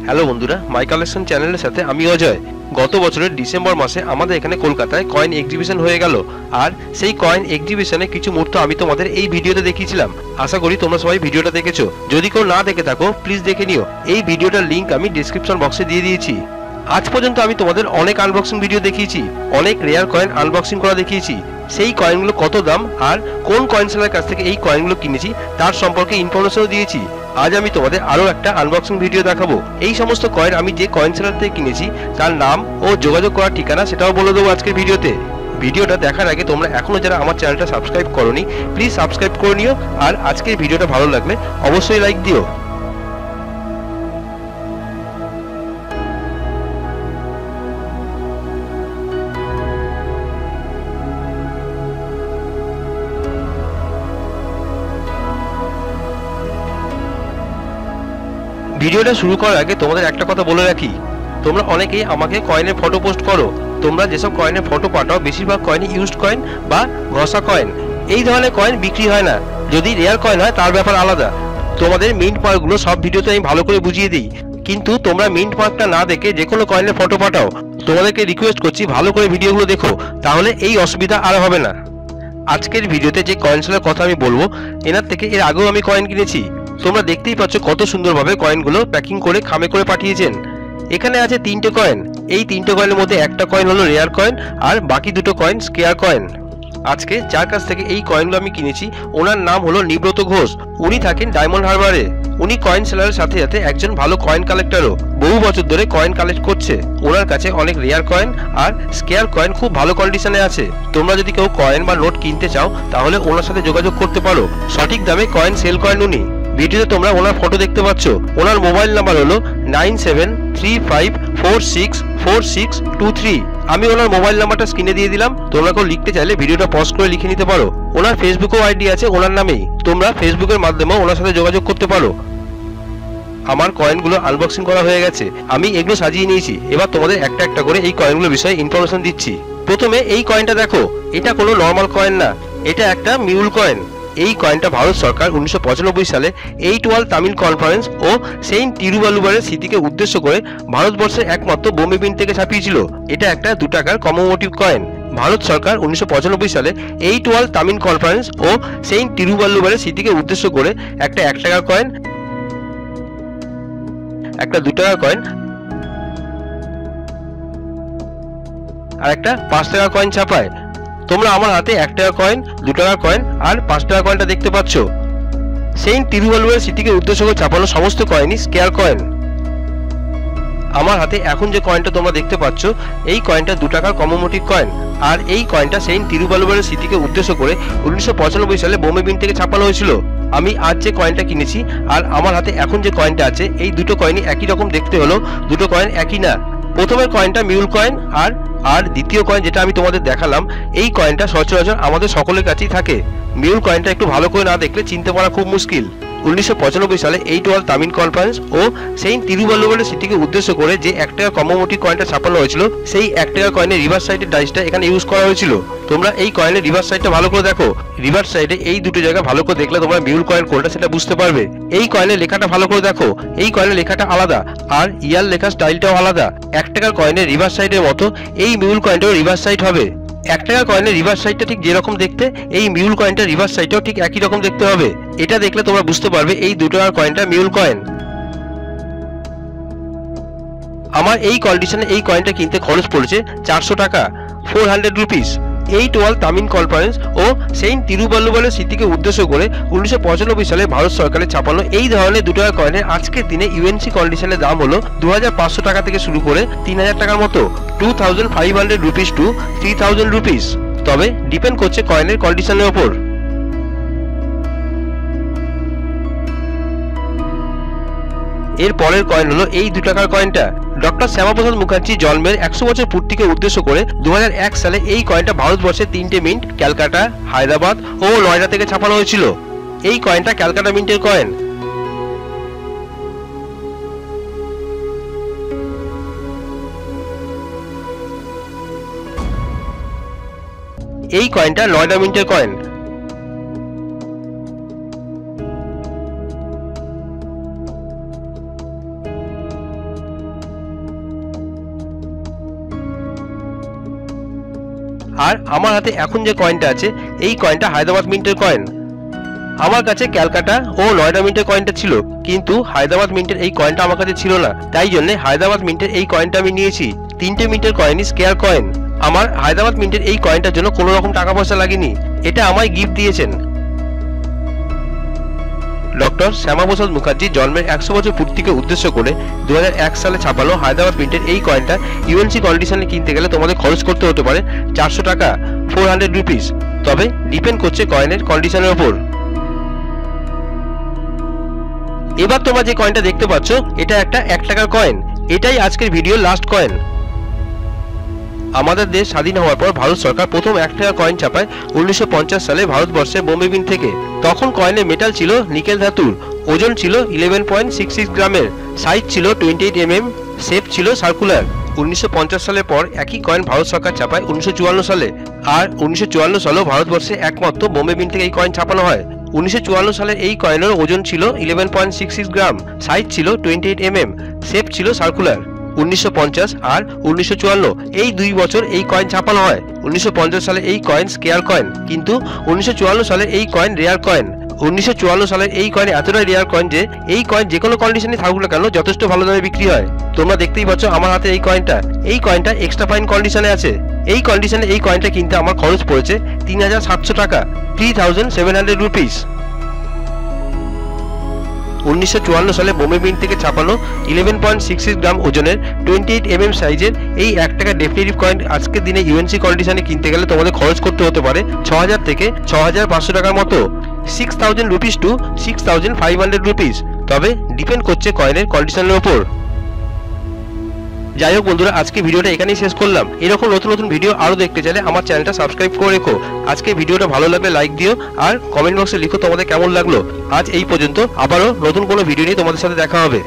Hello বন্ধুরা, মাই collection চ্যানেলের সাথে আমি অজয়। গত বছরের ডিসেম্বর মাসে আমাদের এখানে কলকাতায় কয়েন এক্সিবিশন হয়ে গেল, আর সেই কয়েন এক্সিবিশনে কিছু মুহূর্ত আমি তোমাদের এই ভিডিওতে দেখিয়েছিলাম। আশা করি তোমরা সবাই ভিডিওটা দেখেছো। যদি কেউ না দেখে থাকো প্লিজ দেখে নিও। এই ভিডিওটার লিঙ্ক আমি ডিসক্রিপশন বক্সে দিয়ে দিয়েছি। আজ পর্যন্ত আমি তোমাদের অনেক আনবক্সিং ভিডিও দেখিয়েছি, অনেক রেয়ার কয়েন আনবক্সিং করা দেখিয়েছি। সেই কয়েনগুলো কত দাম আর কোন কয়েন সেলার কাছ থেকে এই কয়েনগুলো কিনেছি তার সম্পর্কে ইনফরমেশনও দিয়েছি। আজ আমি তোমাদের আরও একটা আনবক্সিং ভিডিও দেখাবো। এই সমস্ত কয়েন আমি যে কয়েন সেলার থেকে কিনেছি তার নাম ও যোগাযোগ করার ঠিকানা সেটাও বলে দেবো আজকের ভিডিওতে। ভিডিওটা দেখার আগে তোমরা এখনো যারা আমার চ্যানেলটা সাবস্ক্রাইব করোনি প্লিজ সাবস্ক্রাইব করে নিও, আর আজকের ভিডিওটা ভালো লাগলে অবশ্যই লাইক দিও। ভিডিওটা শুরু করার আগে তোমাদের একটা কথা বলে রাখি, তোমরা অনেকেই আমাকে কয়েনের ফটো পোস্ট করো। তোমরা যেসব কয়েনের ফটো পাঠাও বেশিরভাগ কয়েনই ইউজড কয়েন বা ঘষা কয়েন। এই ধরনের কয়েন বিক্রি হয় না। যদি রেয়ার কয়েন হয় তার ব্যাপার আলাদা। তোমাদের মিন্ট মার্কগুলো সব ভিডিওতে আমি ভালো করে বুঝিয়ে দিই, কিন্তু তোমরা মিন্ট মার্কটা না দেখে যে কোনো কয়েনের ফটো পাঠাও। তোমাদেরকে রিকোয়েস্ট করছি ভালো করে ভিডিওগুলো দেখো, তাহলে এই অসুবিধা আর হবে না। আজকের ভিডিওতে যে কয়েন সেলার কথা আমি বলবো, এনার থেকে এর আগেও আমি কয়েন কিনেছি। তোমরা দেখতেই পাচ্ছ কত সুন্দরভাবে কয়েনগুলো প্যাকিং করে খামে করে পাঠিয়েছেন। এখানে আছে তিনটে কয়েন। এই তিনটে কয়েনের মধ্যে একটা কয়েন হলো রেয়ার কয়েন, আর বাকি দুটো কয়েন স্কেয়ার কয়েন। আজকে যার কাছ থেকে এই কয়েনগুলো আমি কিনেছি ওনার নাম হলো নিব্রত ঘোষ। উনি থাকেন ডায়মন্ড হারবারে। উনি কয়েন সেলারের সাথে সাথে একজন ভালো কয়েন কালেক্টরও। বহু বছর ধরে কয়েন কালেক্ট করছে। ওনার কাছে অনেক রেয়ার কয়েন আর স্কেয়ার কয়েন খুব ভালো কন্ডিশনে আছে। তোমরা যদি কেউ কয়েন বা নোট কিনতে চাও তাহলে ওনার সাথে যোগাযোগ করতে পারো। সঠিক দামে কয়েন সেল করেন উনি। ভিডিওতে তোমরা ওনার ফটো দেখতে পাচ্ছ। ওনার মোবাইল নাম্বার হলো 9735464623। আমি ওনার মোবাইল নাম্বারটা স্ক্রিনে দিয়ে দিলাম। তোমরা কেউ লিখতে চাইলে ভিডিওটা পজ করে লিখে নিতে পারো। ওনার ফেসবুকও আইডি আছে ওনার নামেই। তোমরা ফেসবুকের মাধ্যমেও ওনার সাথে যোগাযোগ করতে পারো। আমার কয়েনগুলো আনবক্সিং করা হয়ে গেছে। আমি এগুলো সাজিয়ে নিয়েছি। এবার তোমাদের একটা একটা করে এই কয়েনগুলোর বিষয়ে ইনফরমেশন দিচ্ছি। প্রথমে এই কয়েনটা দেখো, এটা কোনো নর্মাল কয়েন না, এটা একটা মিউল কয়েন। এই কয়েনটা ভারত সরকার 1995 সালে 8 ওয়ার্ল্ড তামিল কনফারেন্স ও সেইন্ট তিরুভাল্লুভারের স্মৃতিকে উদ্দেশ্য করে ভারতবর্ষের একমাত্র বোম্বে মিন্ট থেকে ছাপিয়েছিল। এটা একটা 2 টাকার কমেমোরেটিভ কয়েন। ভারত সরকার 1995 সালে 8 ওয়ার্ল্ড তামিল কনফারেন্স ও সেইন্ট তিরুভাল্লুভারের স্মৃতিকে উদ্দেশ্য করে একটা 1 টাকার কয়েন, একটা 2 টাকার কয়েন আর একটা 5 টাকার কয়েন ছাপায়। তোমরা আমার হাতে 1 টাকার কয়েন, 2 টাকার কয়েন আর 5 টাকার কয়েনটা দেখতে পাচ্ছ। সেইন্ট তিরুভাল্লুভারের স্মৃতিকে উদ্দেশ্য করে ছাপানো সমস্ত কয়েনই স্কেয়ার কয়েন। আমার হাতে এখন যে কয়েনটা তোমরা দেখতে পাচ্ছ এই কয়েনটা 2 টাকার কমেমোরেটিভ কয়েন, আর এই কয়েনটা সেইন্ট তিরুভাল্লুভারের স্মৃতিকে উদ্দেশ্য করে 1995 সালে বোম্বে মিন্ট থেকে ছাপানো হয়েছিল। আমি আজ যে কয়েনটা কিনেছি আর আমার হাতে এখন যে কয়েনটা আছে এই দুটো কয়েনই একই রকম দেখতে হলো দুটো কয়েন একই না। প্রথমের কয়েনটা মিউল কয়েন, আর দ্বিতীয় কয়েন যেটা আমি তোমাদের দেখালাম এই কয়েনটা সচরাচর আমাদের সকলের কাছেই থাকে। মিউল কয়েনটা একটু ভালো করে না দেখলে চিনতে পারা খুব মুশকিল। 1995 সালে 8 ওয়ার্ল্ড তামিল কনফারেন্স ও সেইন্ট তিরুভাল্লুভারের স্মৃতিকে উদ্দেশ্য করে যে 1 টাকা কমেমোরেটিভ কয়েনটা ছাপানো হয়েছিল সেই 1 টাকা কয়েনের রিভার্স সাইডের ডাইসটা এখানে ইউজ করা হয়েছিল। তোমরা এই কয়েনের রিভার্স সাইডটা ভালো করে দেখো। রিভার্স সাইডে এই দুটো জায়গা ভালো করে দেখলে তোমরা মিউল কয়েন কোনটা সেটা বুঝতে পারবে। এই কয়েনের লেখাটা ভালো করে দেখো। এই কয়েনের লেখাটা আলাদা আর ইয়ার লেখার স্টাইলটাও আলাদা। 1 টাকার কয়েনের রিভার্স সাইডের মতো এই মিউল কয়েনটাও রিভার্স সাইড হবে। 1 টাকার কয়েনের রিভার্স সাইডটা ঠিক যেরকম দেখতে এই মিউল কয়েনটার রিভার্স সাইডটাও ঠিক একই রকম দেখতে হবে। এটা দেখলে তোমরা বুঝতে পারবে এই 2 টাকার কয়েনটা মিউল কয়েন। আমার এই কন্ডিশনে এই কয়েনটা কিনতে খরচ পড়েছে 400 টাকা, 400 রুপিস। 8 ওয়ার্ল্ড তামিল কনফারেন্স ও সেইন্ট তিরুভাল্লুভারের স্মৃতিকে উদ্দেশ্য করে 1995 সালে ভারত সরকারের ছাপানো এই ধরনের 2 টাকার কয়েনের আজকের দিনে ইউএনসি কন্ডিশনের দাম হলো 2500 টাকা থেকে শুরু করে 3000 টাকার মতো, 2500 রুপিস টু 3000 রুপিস। তবে ডিপেন্ড করছে কয়েনের কন্ডিশনের ওপর। এর পরের কয়েন হলো এই 2 টাকার কয়েনটা। ডক্টর শ্যামাপ্রসাদ মুখার্জির জন্মের 100 বছর পূর্তিকে উদ্দেশ্য করে 2001 সালে এই কয়েনটা ভারতবর্ষের 3টে মিন্ট ক্যালকাটা, হায়দ্রাবাদ ও নয়ডা থেকে ছাপানো হয়েছিল। এই কয়েনটা ক্যালকাটা মিন্টের কয়েন। এই কয়েনটা নয়ডা মিন্টের কয়েন। আর আমার হাতে এখন যে কয়েনটা আছে এই কয়েনটা হায়দ্রাবাদ মিন্টের কয়েন। আমার কাছে ক্যালকাটা ও নয়ডা মিন্টের কয়েনটা ছিল, কিন্তু হায়দ্রাবাদ মিন্টের এই কয়েনটা আমার কাছে ছিল না, তাই জন্য হায়দ্রাবাদ মিন্টের এই কয়েনটা আমি নিয়েছি। 3টে মিন্টের কয়েনই স্কেয়ার কয়েন। আমার হায়দ্রাবাদ মিন্টের এই কয়েনটার জন্য কোনো রকম টাকা পয়সা লাগেনি, এটা আমায় গিফট দিয়েছেন। ডক্টর শ্যামাপ্রসাদ মুখার্জির জন্মের 100 বছর পূর্তিকে উদ্দেশ্য করে 2001 সালে ছাপানো হায়দ্রাবাদ মিন্টের এই কয়েনটা ইউএনসি কন্ডিশনে কিনতে গেলে তোমাদের খরচ করতে হতে পারে 400 টাকা, 400 রুপিস। তবে ডিপেন্ড করছে কয়েনের কন্ডিশনের ওপর। এবার তোমরা যে কয়েনটা দেখতে পাচ্ছ এটা একটা 1 টাকার কয়েন। এটাই আজকের ভিডিওর লাস্ট কয়েন। আমাদের দেশ স্বাধীন হওয়ার পর ভারত সরকার প্রথম 1 টাকা কয়েন ছাপায় 1950 সালে ভারতবর্ষে বোম্বে মিন্ট থেকে। তখন কয়েনের মেটাল ছিল নিকেল ধাতুর, ওজন ছিল 11.66 গ্রামের, সাইজ ছিল 28 mm, শেপ ছিল সার্কুলার। 1950 সালের পর একই কয়েন ভারত সরকার ছাপায় 1954 সালে, আর 1954 সালেও ভারতবর্ষে একমাত্র বোম্বে মিন্ট থেকে এই কয়েন ছাপানো হয়। 1954 সালের এই কয়েনের ওজন ছিল 11.66 গ্রাম, সাইজ ছিল 28 mm, শেপ ছিল সার্কুলার। 1950 আর 1954 এই 2 বছর এই কয়েন ছাপানো হয়। 1950 সালে এই কয়েন স্কেয়ার কয়েন, কিন্তু 1954 সালে এই কয়েন রেয়ার কয়েন। 1954 সালের এই কয়েন এতটাই রেয়ার কয়েন যে এই কয়েন যে কোনো কন্ডিশনে থাকুক না কেন যথেষ্ট ভালো দামে বিক্রি হয়। তোমরা দেখতেই পাচ্ছ আমার হাতে এই কয়েনটা এক্সট্রা ফাইন কন্ডিশনে আছে। এই কন্ডিশনে এই কয়েনটা কিনতে আমার খরচ পড়েছে 3700 টাকা, 3700 রুপিস। 1954 সালে বোম্বে মিন্ট থেকে ছাপানো 11.66 গ্রাম ওজনের 28 mm সাইজের এই 1 টাকা ডেফিনেটিভ কয়েন আজকের দিনে ইউএনসি কন্ডিশনে কিনতে গেলে তোমাদের খরচ করতে হতে পারে 6000 থেকে 6500 টাকার মতো, 6000 রুপিস টু 6500 রুপিস। তবে ডিপেন্ড করছে কয়েনের কন্ডিশনের উপর। যাই হোক বন্ধুরা, আজকে ভিডিওটা এখানেই শেষ করলাম। এরকম নতুন নতুন ভিডিও আরো দেখতে চাইলে আমার চ্যানেলটা সাবস্ক্রাইব করে রেখো। আজকে ভিডিওটা ভালো লাগলে লাইক দিও, আর কমেন্ট বক্সে লিখো তোমাদের কেমন লাগলো। আজ এই পর্যন্ত, আবারও নতুন কোনো ভিডিও নিয়ে তোমাদের সাথে দেখা হবে।